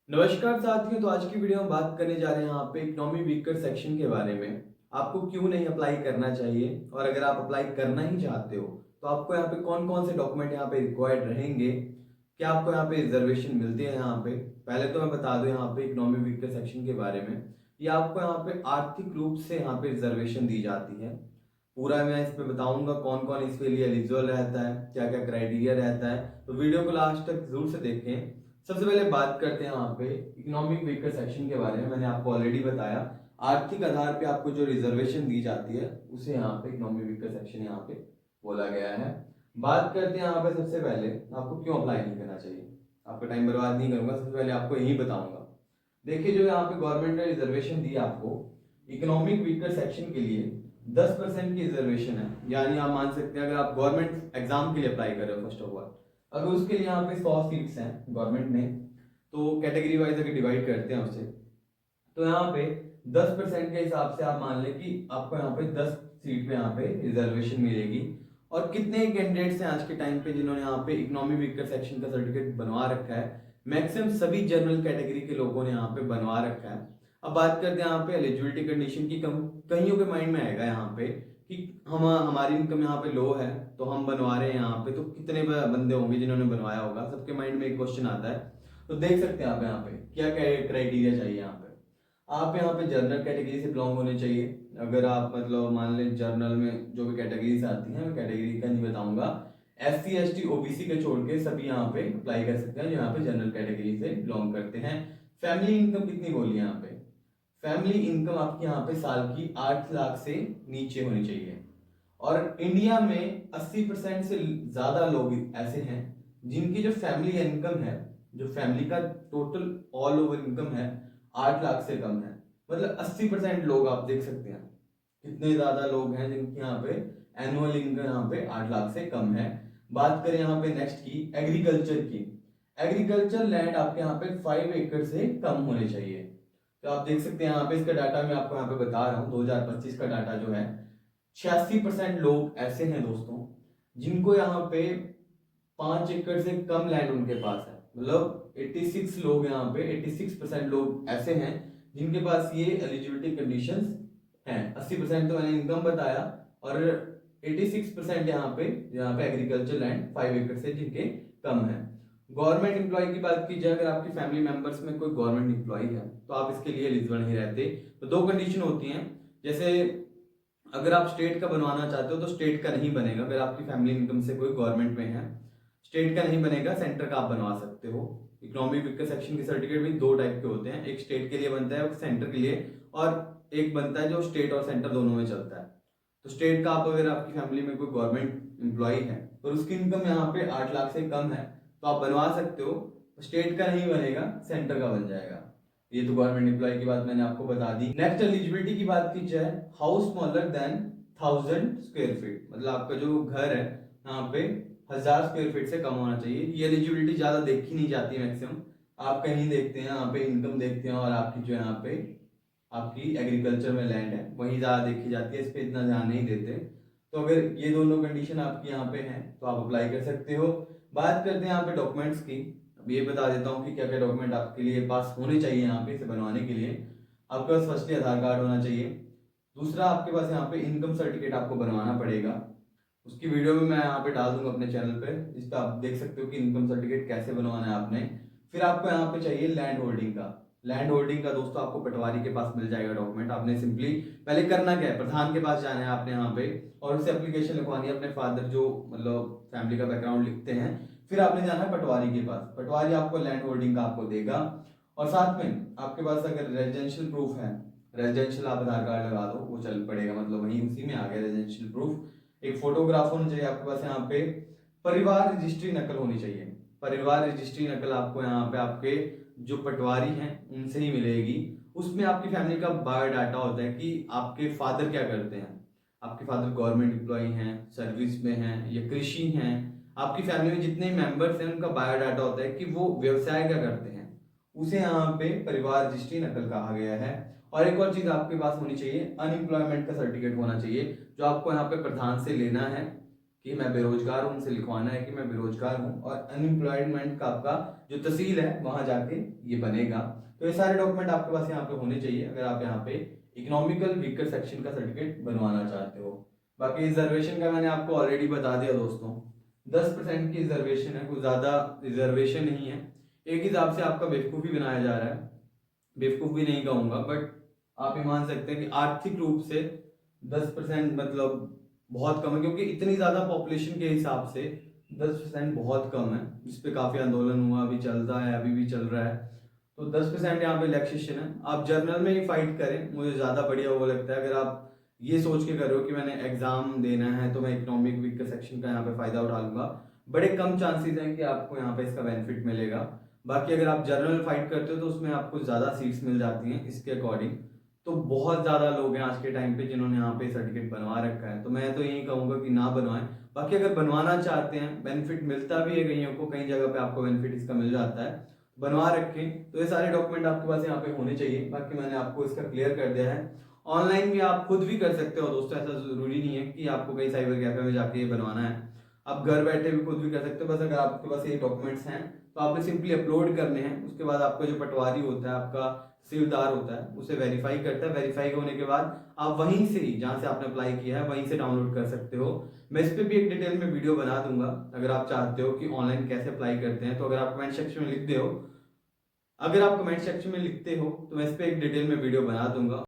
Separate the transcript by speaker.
Speaker 1: नमस्कार साथियों। तो आज की वीडियो में बात करने जा रहे हैं यहाँ पे इकोनॉमी वीकर सेक्शन के बारे में। आपको क्यों नहीं अप्लाई करना चाहिए और अगर आप अप्लाई करना ही चाहते हो तो आपको यहाँ पे कौन कौन से डॉक्यूमेंट यहाँ पे रिक्वायर्ड रहेंगे, क्या आपको यहाँ पे रिजर्वेशन मिलती है। यहाँ पे पहले तो मैं बता दूं यहाँ पे इकोनॉमी वीकर सेक्शन के बारे में, ये आपको यहाँ पे आर्थिक रूप से यहाँ पे रिजर्वेशन दी जाती है। पूरा मैं इस पे बताऊंगा कौन कौन इसके लिए एलिजिबल रहता है, क्या क्या क्राइटेरिया रहता है, तो वीडियो को लास्ट तक जरूर से देखें। सबसे पहले बात करते हैं यहाँ पे इकोनॉमिक वीकर सेक्शन के बारे में। मैंने आपको ऑलरेडी बताया, आर्थिक आधार पे आपको जो रिजर्वेशन दी जाती है उसे यहाँ पे इकोनॉमिक वीकर सेक्शन यहाँ पे बोला गया है। बात करते हैं यहाँ पे सबसे पहले आपको क्यों अप्लाई नहीं करना चाहिए। आपका टाइम बर्बाद नहीं करूंगा, सबसे पहले आपको यही बताऊंगा। देखिए, जो यहाँ पे गवर्नमेंट ने रिजर्वेशन दी आपको इकोनॉमिक वीकर सेक्शन के लिए 10% की रिजर्वेशन है। यानी आप मान सकते हैं अगर आप गवर्नमेंट एग्जाम के लिए अप्लाई कर रहे हो, फर्स्ट ऑफ ऑल अगर उसके लिए यहाँ पे 100 सीट्स हैं गवर्नमेंट ने, तो कैटेगरी वाइज अगर डिवाइड करते हैं उसे, तो यहाँ पे 10% के हिसाब से आप मान लें कि आपको यहाँ पे 10 सीट पे यहाँ पे रिजर्वेशन मिलेगी। और कितने कैंडिडेट्स हैं आज के टाइम पे जिन्होंने यहाँ पे इकोनॉमी वीकर सेक्शन का सर्टिफिकेट बनवा रखा है। मैक्सिमम सभी जनरल कैटेगरी के लोगों ने यहाँ पे बनवा रखा है। अब बात करते हैं यहाँ पे एलिजिबिलिटी कंडीशन की। कईयों के माइंड में आएगा यहाँ पे कि हम हमारी इनकम यहाँ पे लो है तो हम बनवा रहे हैं यहाँ पे, तो कितने बंदे होंगे जिन्होंने बनवाया होगा। सबके माइंड में एक क्वेश्चन आता है। तो देख सकते हैं आप यहाँ पे क्या क्या क्राइटेरिया चाहिए। यहाँ पे आप यहाँ पे जनरल कैटेगरी से बिलोंग होने चाहिए। अगर आप मतलब मान लें जनरल में जो भी कैटेगरीज आती हैं, मैं कैटेगरी का नहीं बताऊंगा। SC ST OBC के छोड़ के सभी यहाँ पे अप्लाई कर सकते हैं जो यहाँ पे जनरल कैटेगरी से बिलोंग करते हैं। फैमिली इनकम कितनी बोली है यहाँ पे? फैमिली इनकम आपकी यहाँ पे साल की 8 लाख से नीचे होनी चाहिए। और इंडिया में 80% से ज्यादा लोग ऐसे हैं जिनकी जो फैमिली इनकम है, जो फैमिली का टोटल ऑल ओवर इनकम है 8 लाख से कम है। मतलब 80% लोग आप देख सकते हैं कितने ज्यादा लोग हैं जिनकी यहाँ पे एनुअल इनकम यहाँ पे 8 लाख से कम है। बात करें यहाँ पे नेक्स्ट की एग्रीकल्चर की। एग्रीकल्चर लैंड आपके यहाँ पे 5 एकड़ से कम होने चाहिए। तो आप देख सकते हैं यहाँ पे इसका डाटा मैं आपको यहाँ पे बता रहा हूँ। 2025 का डाटा जो है 86% लोग ऐसे हैं दोस्तों जिनको यहाँ पे 5 एकड़ से कम लैंड उनके पास है। मतलब 86 लोग यहाँ पे 86% लोग ऐसे हैं जिनके पास ये एलिजिबिलिटी कंडीशंस हैं। 80% तो मैंने इनकम बताया और 86% यहाँ पे एग्रीकल्चर लैंड 5 एकड़ से जिनके कम है। गवर्नमेंट एम्प्लॉय की बात की जाए, अगर आपकी फैमिली मेंबर्स में कोई गवर्नमेंट एम्प्लॉय है तो आप इसके लिए एलिजिबल नहीं रहते। तो 2 कंडीशन होती हैं। जैसे अगर आप स्टेट का बनवाना चाहते हो तो स्टेट का नहीं बनेगा। अगर आपकी फैमिली इनकम से कोई गवर्नमेंट में है, स्टेट का नहीं बनेगा, सेंटर का आप बनवा सकते हो। इकोनॉमिक वीकर सेक्शन के सर्टिफिकेट भी 2 टाइप के होते हैं, एक स्टेट के लिए बनता है और सेंटर के लिए, और एक बनता है जो स्टेट और सेंटर दोनों में चलता है। तो स्टेट का आप अगर आपकी फैमिली में कोई गवर्नमेंट एम्प्लॉय है और उसकी इनकम यहाँ पे 8 लाख से कम है तो आप बनवा सकते हो। स्टेट का नहीं बनेगा, सेंटर का बन जाएगा। ये तो गवर्नमेंट एम्प्लॉय की बात मैंने आपको बता दी। नेक्स्ट एलिजिबिलिटी की बात की जाए, house smaller than 1000 square feet. मतलब आपका जो घर है यहाँ पे 1000 स्क्वायर फीट से कम होना चाहिए। ये एलिजिबिलिटी ज्यादा देखी नहीं जाती है। मैक्सिमम आप कहीं देखते हैं यहाँ पे इनकम देखते हैं और आपकी जो यहाँ पे आपकी एग्रीकल्चर में लैंड है वही ज्यादा देखी जाती है, इस पे इतना ध्यान नहीं देते। तो अगर ये दोनों कंडीशन आपकी यहाँ पे हैं तो आप अप्लाई कर सकते हो। बात करते हैं यहाँ पे डॉक्यूमेंट्स की। अब ये बता देता हूँ कि क्या क्या डॉक्यूमेंट आपके लिए पास होने चाहिए यहाँ पे इसे बनवाने के लिए। आपके पास फर्स्टली आधार कार्ड होना चाहिए। दूसरा, आपके पास यहाँ पे इनकम सर्टिफिकेट आपको बनवाना पड़ेगा। उसकी वीडियो में मैं यहाँ पे डाल दूंगा अपने चैनल पे, जिस पे आप देख सकते हो कि इनकम सर्टिफिकेट कैसे बनवाना है आपने। फिर आपको यहाँ पे चाहिए लैंड होल्डिंग का। लैंड होल्डिंग का दोस्तों आपको पटवारी के पास मिल जाएगा डॉक्यूमेंट। आपने सिंपली पहले करना क्या है, प्रधान के पास जाना है आपने यहाँ पे और उससे एप्लीकेशन लिखवानी है। अपने फादर जो मतलब फैमिली का बैकग्राउंड लिखते हैं, फिर आपने जाना है पटवारी के पास। पटवारी आपको लैंड होल्डिंग का आपको देगा। और साथ में आपके पास अगर रेजिडेंशियल प्रूफ है, रेजिडेंशियल आप आधार कार्ड लगा दो, वो चल पड़ेगा, मतलब वही उसी में आ गया रेजिडेंशियल प्रूफ। एक फोटोग्राफ होना चाहिए आपके पास। यहाँ पे परिवार रजिस्ट्री नकल होनी चाहिए। परिवार रजिस्ट्री नकल आपको यहाँ पे आपके जो पटवारी हैं उनसे ही मिलेगी। उसमें आपकी फैमिली का बायोडाटा होता है कि आपके फादर क्या करते हैं। आपके फादर गवर्नमेंट एम्प्लॉय हैं, सर्विस में हैं या कृषि हैं। आपकी फैमिली में जितने मेंबर्स हैं उनका बायोडाटा होता है कि वो व्यवसाय क्या करते हैं। उसे यहाँ पे परिवार रजिस्ट्री नकल कहा गया है। और एक और चीज आपके पास होनी चाहिए, अनएम्प्लॉयमेंट का सर्टिफिकेट होना चाहिए जो आपको यहाँ पे प्रधान से लेना है। कि मैं बेरोजगार हूँ, उनसे लिखवाना है कि मैं बेरोजगार हूँ, और अनएम्प्लॉयमेंट का आपका जो तहसील है वहां जाके ये बनेगा। तो ये सारे डॉक्यूमेंट आपके पास यहाँ पे होने चाहिए अगर आप यहाँ पे इकोनॉमिकल वीकर सेक्शन का सर्टिफिकेट बनवाना चाहते हो। बाकी रिजर्वेशन का मैंने आपको ऑलरेडी बता दिया दोस्तों, 10% की रिजर्वेशन है, कुछ ज़्यादा रिजर्वेशन नहीं है। एक हिसाब से आपका बेवकूफ़ी बनाया जा रहा है, बेवकूफ़ भी नहीं कहूँगा, बट आप ये मान सकते हैं कि आर्थिक रूप से 10% मतलब बहुत कम है, क्योंकि इतनी ज़्यादा पॉपुलेशन के हिसाब से 10% बहुत कम है। इस पे काफ़ी आंदोलन हुआ, अभी चलता है, अभी भी चल रहा है। तो 10% यहाँ पे रिलैक्सेशन है। आप जर्नल में ही फाइट करें, मुझे ज़्यादा बढ़िया वो लगता है। अगर आप ये सोच के कर रहे हो कि मैंने एग्जाम देना है तो मैं इकोनॉमिक वीकर सेक्शन का यहाँ पे फायदा उठा लूंगा, बड़े कम चांसेस हैं कि आपको यहाँ पे इसका बेनिफिट मिलेगा। बाकी अगर आप जर्नल फाइट करते हो तो उसमें आपको ज़्यादा सीट्स मिल जाती हैं इसके अकॉर्डिंग। तो बहुत ज़्यादा लोग हैं आज के टाइम पे जिन्होंने यहाँ पे सर्टिफिकेट बनवा रखा है, तो मैं तो यही कहूँगा कि ना बनवाएं। बाकी अगर बनवाना चाहते हैं, बेनिफिट मिलता भी है कईयों को, कई जगह पे आपको बेनिफिट इसका मिल जाता है, बनवा रखें। तो ये सारे डॉक्यूमेंट आपके पास यहाँ पे होने चाहिए। बाकी मैंने आपको इसका क्लियर कर दिया है। ऑनलाइन भी आप खुद भी कर सकते हो दोस्तों, ऐसा जरूरी नहीं है कि आपको कहीं साइबर कैफे में जाके ये बनवाना है। आप घर बैठे भी खुद भी कर सकते हो। बस अगर आपके पास ये डॉक्यूमेंट्स हैं तो आपने सिंपली अपलोड करने हैं। उसके बाद आपका जो पटवारी होता है, आपका तहसीलदार होता है, उसे वेरीफाई करता है। वेरीफाई होने के बाद आप वहीं से ही, जहाँ से आपने अप्लाई किया है वहीं से डाउनलोड कर सकते हो। मैं इस पर भी एक डिटेल में वीडियो बना दूंगा अगर आप चाहते हो कि ऑनलाइन कैसे अप्लाई करते हैं। तो अगर आप कमेंट सेक्शन में लिख दे हो, अगर आप कमेंट सेक्शन में लिखते हो तो मैं इस पर एक डिटेल में वीडियो बना दूंगा।